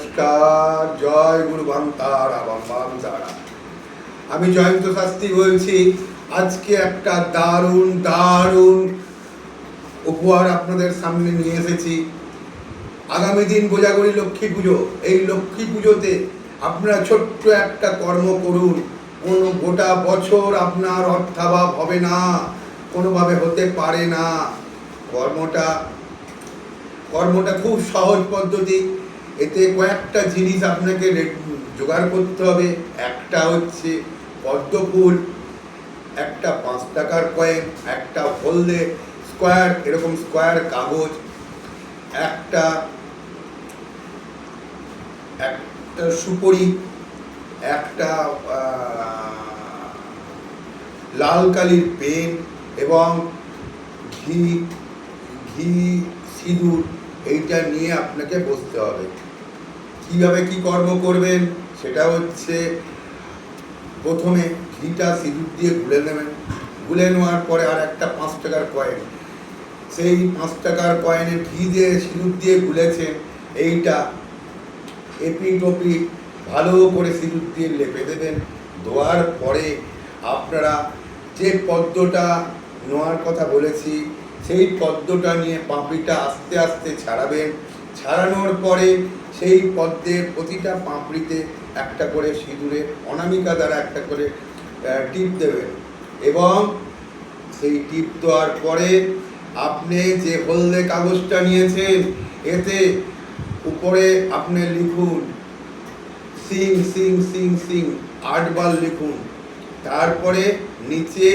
নমস্কার, জয় গুরু বান্তারা বান্তারা। আমি জয়ন্ত শাস্ত্রী বলছি। আজকে একটা দারুণ দারুণ উপহার আপনাদের সামনে নিয়ে এসেছি। আগামী দিন কোজাগরী লক্ষ্মী পুজো। এই লক্ষ্মী পুজোতে আপনারা ছোট্ট একটা কর্ম করুন। কোনো গোটা বছর আপনার অর্থাভাব হবে না, কোনোভাবে হতে পারে না। কর্মটা খুব সহজ পদ্ধতি। এতে কয়েকটা জিনিস আপনাকে জোগাড় করতে হবে। একটা হচ্ছে পদ্ম ফুল, একটা 5 টাকার কয়েন, একটা হলদে স্কোয়ার এরকম স্কোয়ার কাগজ, একটা সুপরি, একটা লাল কালির পেন এবং ঘি সিঁদুর। এইটা নিয়ে আপনাকে বসতে হবে। কিভাবে কি কর্ম করবেন সেটা হচ্ছে, প্রথমে ঘিটা সিঁদুর দিয়ে গুলে নেবেন। গুলে নেওয়ার পরে আর একটা 5 টাকার কয়েন, সেই 5 টাকার কয়েনে ঘি দিয়ে সিঁদুর দিয়ে গুলেছেন, এইটা এপিট ওপিট ভালো করে সিঁদুর দিয়ে লেপে দেবেন। দেওয়ার পরে আপনারা যে পদ্মটা নেওয়ার কথা বলেছি, সেই পদ্মটা নিয়ে পাপড়িটা আস্তে আস্তে ছাড়াবেন। ছাড়ানোর পরে সেই পদ্মের প্রতিটা পাপড়িতে একটা করে সিঁদুরের অনামিকা দ্বারা একটা করে টিপ দেবেন। এবং সেই টিপ দেওয়ার পরে আপনি যে হলদে কাগজটা নিয়েছেন, এতে উপরে আপনি লিখুন সিং সিং সিং সিং 8 বার লিখুন। তারপরে নিচে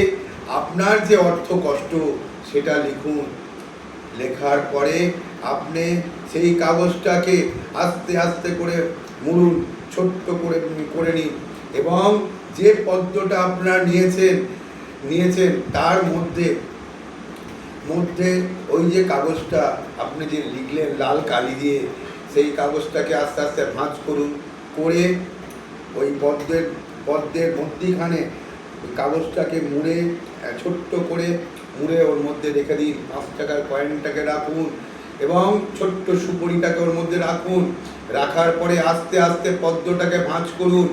আপনার যে অর্থ কষ্ট সেটা লিখুন। লেখার পরে আপনি সেই কাগজটাকে আস্তে আস্তে করে মুড়ুন, ছোট্ট করে নিন। এবং যে পদ্মটা আপনারা নিয়েছেন তার মধ্যে ওই যে কাগজটা আপনি যে লিখলেন লাল কালি দিয়ে, সেই কাগজটাকে আস্তে আস্তে ভাঁজ করুন। করে ওই পদ্মের মধ্যিখানে ওই কাগজটাকে মুড়ে ছোট্ট করে মুড়ে ওর মধ্যে রেখে দিন। 5 টাকার কয়েনটাকে রাখুন এবং ছোট্ট সুপরিটাকে ওর মধ্যে রাখুন। রাখার পরে আস্তে আস্তে পদ্মটাকে ভাঁজ করুন।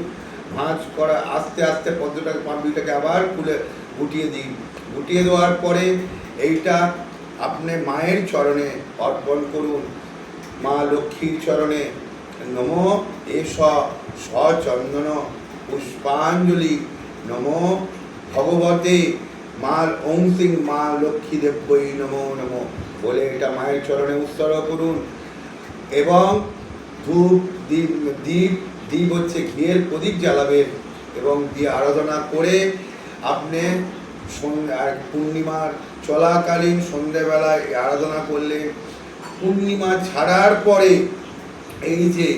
ভাঁজ করা আস্তে আস্তে পদ্মটাকে পাপড়িটাকে আবার খুলে গুটিয়ে দিন। গুটিয়ে দেওয়ার পরে এইটা আপনি মায়ের চরণে অর্পণ করুন। মা লক্ষ্মীর চরণে নমো এষ সচন্দন পুষ্পাঞ্জলি নমো ভগবতে মা ওং সিং মা লক্ষ্মী দেব্যই নমো নমো বলে এটা মায়ের চরণে উৎসর্গ করুন। এবং দীপ হচ্ছে ঘিয়ের প্রদীপ জ্বালাবেন এবং দিয়ে আরাধনা করে আপনি পূর্ণিমার চলাকালীন সন্ধ্যেবেলায় আরাধনা করলেন। পূর্ণিমা ছাড়ার পরে এই যে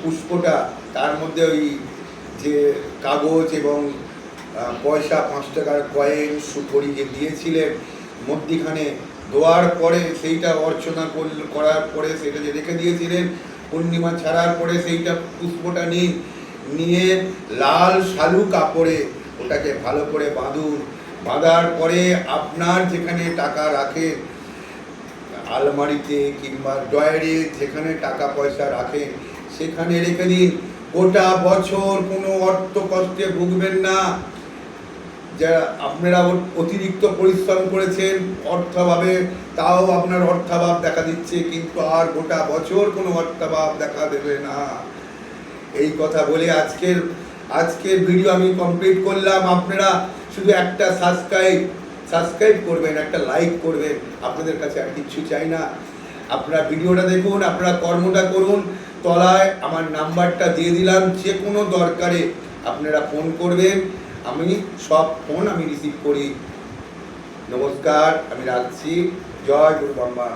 পুষ্পটা, তার মধ্যে ওই যে কাগজ এবং পয়সা 5 টাকার কয়েন সুপরি যে দিয়েছিলেন মধ্যিখানে দেওয়ার পরে সেইটা অর্চনা করার পরে সেটা যে রেখে দিয়েছিলেন, পূর্ণিমা ছাড়ার পরে সেইটা পুষ্পটা নিয়ে লাল শালু কাপড়ে ওটাকে ভালো করে বাঁধুন। বাঁধার পরে আপনার যেখানে টাকা রাখেন, আলমারিতে কিংবা ডয়ারে যেখানে টাকা পয়সা রাখেন সেখানে রেখে দিন। গোটা বছর কোনো অর্থ কষ্টে ভুগবেন না। যারা আপনারা অতিরিক্ত পরিশ্রম করেছেন অর্থাভাবে, তাও আপনার অর্থাভাব দেখা দিচ্ছে, কিন্তু আর গোটা বছর কোনো অর্থাভাব দেখা দেবে না। এই কথা বলে আজকের ভিডিও আমি কমপ্লিট করলাম। আপনারা শুধু একটা সাবস্ক্রাইব করবেন, একটা লাইক করবেন। আপনাদের কাছে আর কিচ্ছু চাই না। আপনারা ভিডিওটা দেখুন, আপনারা কর্মটা করুন। তলায় আমার নাম্বারটা দিয়ে দিলাম, যে কোনো দরকারে আপনারা ফোন করবেন। আমি সব ফোন রিসিভ করি। নমস্কার, আমি রাখছি। জয় গুরু বাম্বা।